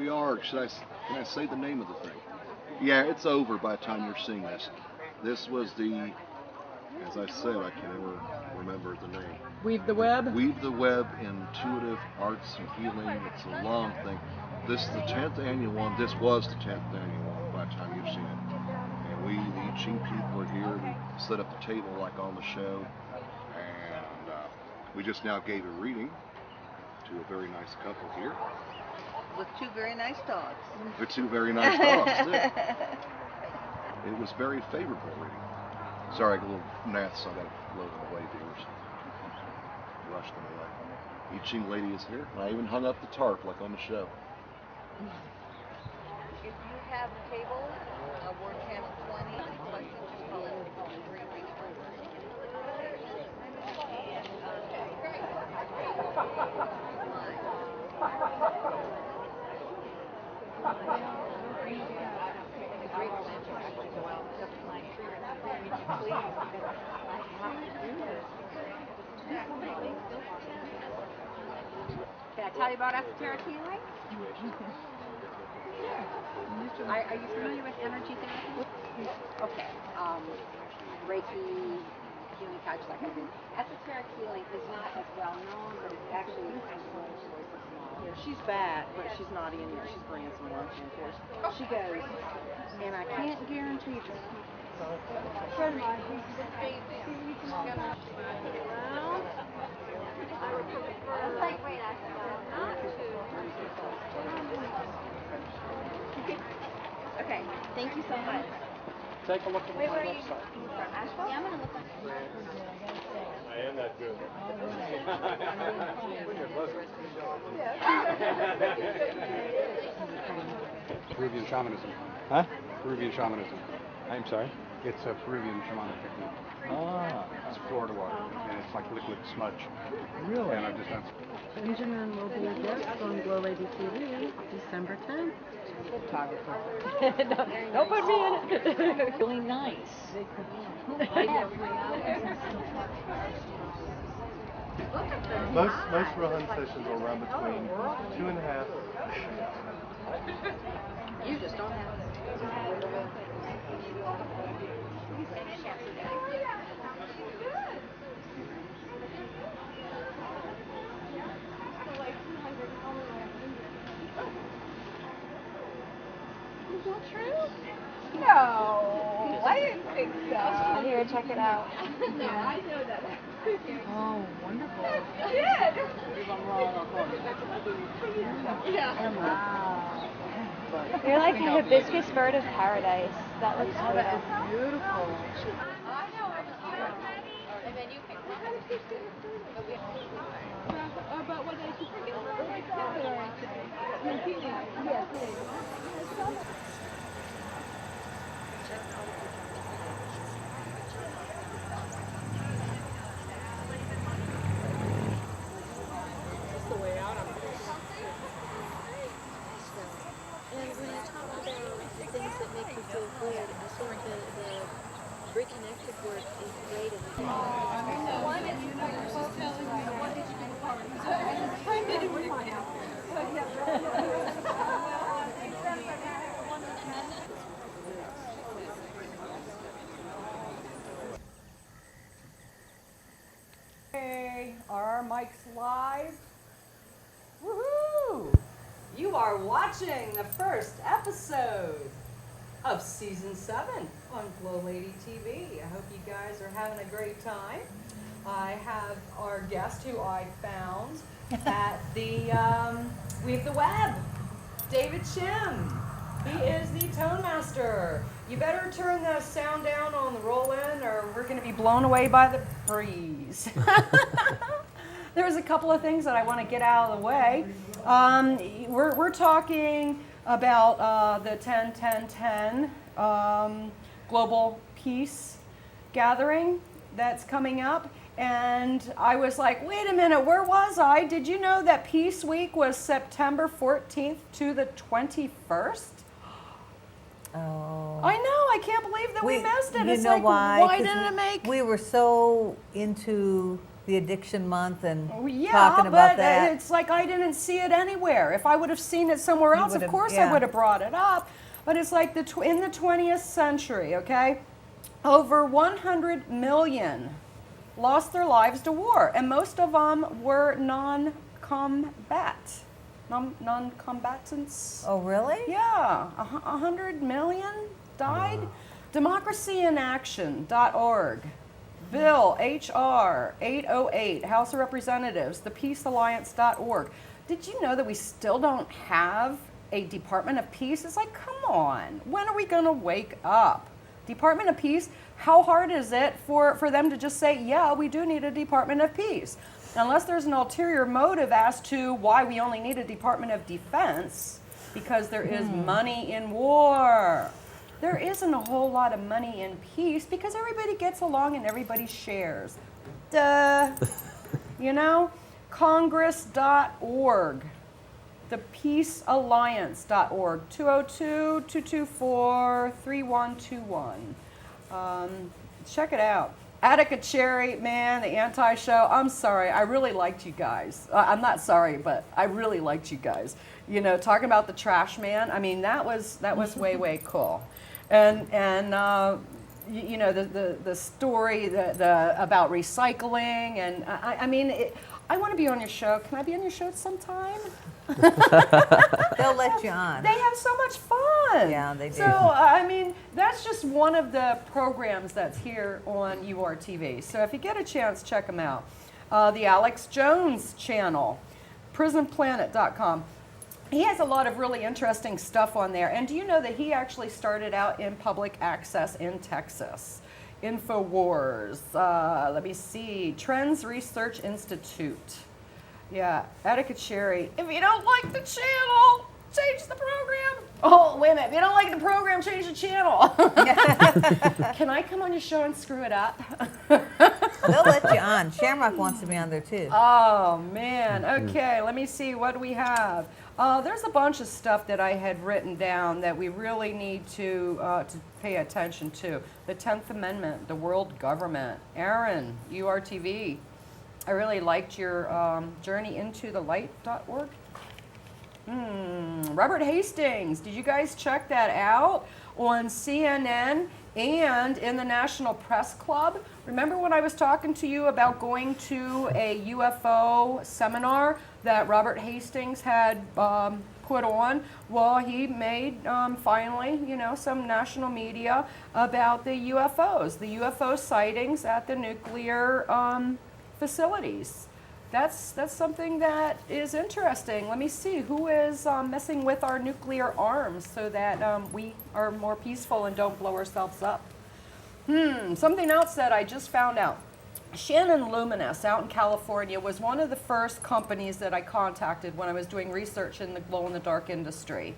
We are. Can I say the name of the thing? Yeah, it's over by the time you're seeing this. This was the, as I said, I can never remember the name. Weave the Web? Weave the Web, Intuitive Arts and Healing. It's a long thing. This is the 10th annual one. This was the 10th annual one by the time you've seen it. And we, the Chim people, are here. We set up the table like on the show. And we just now gave a reading to a very nice couple here. With two very nice dogs. With two very nice dogs, too. It was very favorable reading. Sorry, I got a little gnats, so I got to blow them away, viewers. Rush them away. GLoLady is here. I even hung up the tarp like on the show. If you have a table, we're channel 20. Any questions, just call it 334. Can I tell you about esoteric healing? Are you familiar with energy therapy? Okay. Reiki, healing touch, that kind of thing. Esoteric healing is not as well known, but it's actually kind of one choice of small. Yeah, she's back, but she's not in yet. She's bringing some lunch in for us. She goes, and I can't guarantee you. Okay, thank you so much. Take a look at my website. From Asheville? Yeah, I'm going to look I am that good. Peruvian shamanism. Huh? Peruvian shamanism. I'm sorry? It's a Peruvian shamanic technique. Ah. It's Florida water, and it's like liquid smudge. Really? And I've just done. Benjamin will be a guest on GLoLady TV December 10th. Photographer. Don't put me in it. Really nice. Most Rohan sessions will run between 2.5. You just don't have Is that true? No, I didn't think so. Here, check it out. No, I know that. Oh, wonderful. I did. If I'm wrong, I'll call you. Yeah. Wow. You're like a hibiscus bird of paradise. That looks Oh, that is beautiful. I know, and then you can about what I should forget. Yes, And when you talk about the things that make you feel good, I think the reconnected work is great. Hey, are our mics live? Woohoo! You are watching the first episode of Season 7 on GLoLady TV. I hope you guys are having a great time. I have our guest who I found at the Weave the Web, David Chim. He is the tone master. You better turn the sound down on the roll-in or we're going to be blown away by the breeze. There's a couple of things that I want to get out of the way. We're talking about the 10-10-10 global peace gathering that's coming up. And I was like, wait a minute, where was I? Did you know that Peace Week was September 14th to the 21st? Oh. I know, I can't believe that we missed it. You It's know like, why? why didn't it make? We were so into the addiction month and Yeah, talking about but that. it's like I didn't see it anywhere. If I would have seen it somewhere else, of would've- course I yeah. would have brought it up. But it's like in the 20th century, okay, over 100 million lost their lives to war, and most of them were non-combatants. Oh, really? Yeah, 100 million died. DemocracyInAction.org. Bill H.R. 808, House of Representatives, thepeacealliance.org. Did you know that we still don't have a Department of Peace? It's like, come on, when are we going to wake up? Department of Peace, how hard is it for them to just say, yeah, we do need a Department of Peace? Unless there's an ulterior motive as to why we only need a Department of Defense, because there is money in war. There isn't a whole lot of money in peace because everybody gets along and everybody shares. Duh. You know? Congress.org. ThePeaceAlliance.org. 202-224-3121. Check it out. Attica Cherry, man, the anti-show. I'm sorry, I really liked you guys. I'm not sorry, but I really liked you guys. You know, talking about the trash man. I mean, that was way cool. And you know, the story about recycling, and I mean, I want to be on your show. Can I be on your show sometime? They'll let you on. They have so much fun. Yeah, they do. So, I mean, that's just one of the programs that's here on URTV. So if you get a chance, check them out. The Alex Jones channel, prisonplanet.com. He has a lot of really interesting stuff on there. And do you know that he actually started out in public access in Texas? InfoWars, let me see, Trends Research Institute. Yeah, Attica Cherry. If you don't like the channel, change the program. Oh, wait a minute. If you don't like the program, change the channel. Can I come on your show and screw it up? They'll let you on. Shamrock wants to be on there too. Oh, man. Okay, let me see. What do we have? There's a bunch of stuff that I had written down that we really need to pay attention to. The 10th Amendment, the world government. Aaron, URTV. I really liked your journeyintothelight.org. Robert Hastings, did you guys check that out on CNN and in the National Press Club? Remember when I was talking to you about going to a UFO seminar that Robert Hastings had put on? Well, he made finally, you know, some national media about the UFOs, the UFO sightings at the nuclear facilities. That's something that is interesting. Let me see, who is messing with our nuclear arms so that we are more peaceful and don't blow ourselves up? Something else that I just found out. Shannon Luminous out in California was one of the first companies that I contacted when I was doing research in the glow-in-the-dark industry.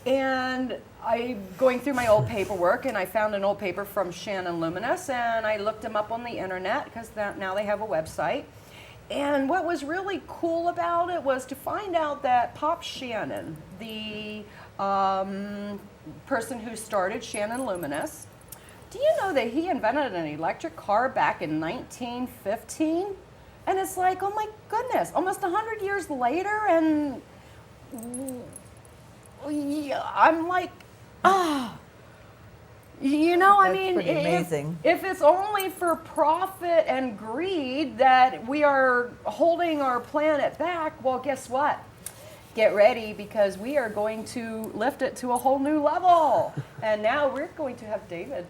And I'm going through my old paperwork, and I found an old paper from Shannon Luminous, and I looked them up on the internet because now they have a website. And what was really cool about it was to find out that Pop Shannon, the person who started Shannon Luminous, do you know that he invented an electric car back in 1915? And it's like, oh my goodness, almost 100 years later, and I'm like, you know, I mean, pretty amazing. If it's only for profit and greed that we are holding our planet back, well, guess what? Get ready, because we are going to lift it to a whole new level. And now we're going to have David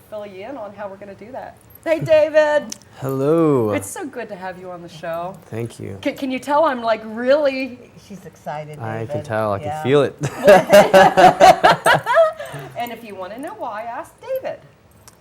fill you in on how we're going to do that. Hey, David. Hello. It's so good to have you on the show. Thank you. Can you tell I'm like really... She's excited, I David. can tell. I Yeah. can feel it. And if you want to know why, ask David.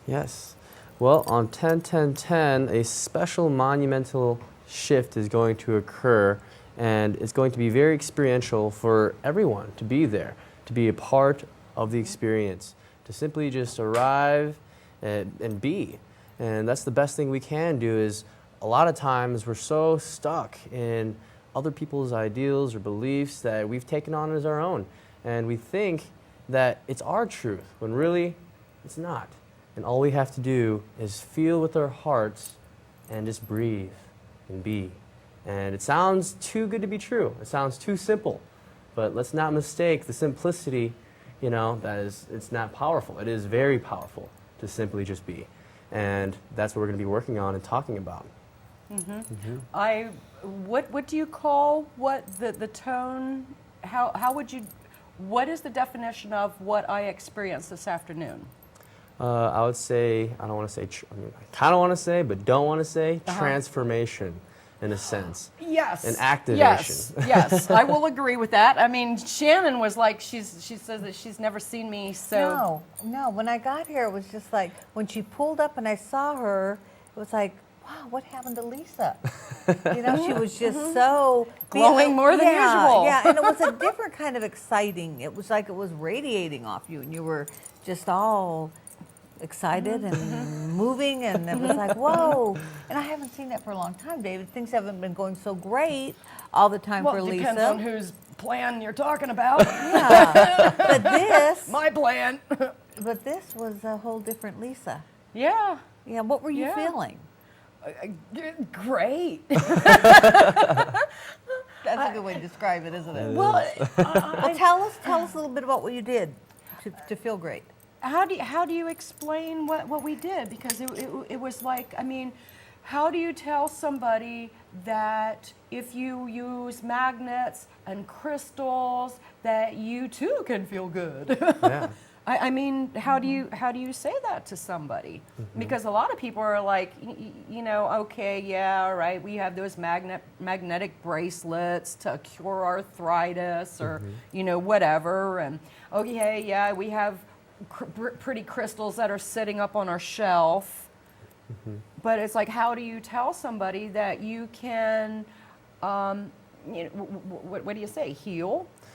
Yes. Well, on 10-10-10, a special monumental shift is going to occur, and it's going to be very experiential for everyone to be there, to be a part of the experience, to simply just arrive and be. And that's the best thing we can do. Is a lot of times we're so stuck in other people's ideals or beliefs that we've taken on as our own. And we think that it's our truth, when really it's not. And all we have to do is feel with our hearts and just breathe. and be. And it sounds too good to be true. It sounds too simple. But let's not mistake the simplicity, you know, it's not powerful. It is very powerful to simply just be. And that's what we're going to be working on and talking about. What do you call the tone? How would you, what is the definition of what I experienced this afternoon? I would say, I don't want to say, I kind of want to say, but don't want to say, transformation in a sense. Yes. And activation. Yes, I will agree with that. I mean, Shannon was like, she says that she's never seen me so. No, when I got here, it was just like, when she pulled up and I saw her, it was like, wow, what happened to Lisa? You know, she was just so glowing more than usual. Yeah, and it was a different kind of exciting. It was like it was radiating off you, and you were just all excited and moving, and it was like, whoa. And I haven't seen that for a long time, David. Things haven't been going so great all the time for Lisa. Depends on whose plan you're talking about. Yeah, but this. My plan. But this was a whole different Lisa. Yeah. Yeah, what were you feeling? Great. That's a good way to describe it, isn't it? Well, tell us a little bit about what you did to feel great. How do you explain what we did? Because it was like, I mean, how do you tell somebody that if you use magnets and crystals that you too can feel good? Yeah. I mean, how do you say that to somebody? Because a lot of people are like, you know, okay, yeah, all right, we have those magnetic bracelets to cure arthritis or you know, whatever, and okay, yeah, we have pretty crystals that are sitting up on our shelf. But it's like, how do you tell somebody that you can, you know, what do you say, heal?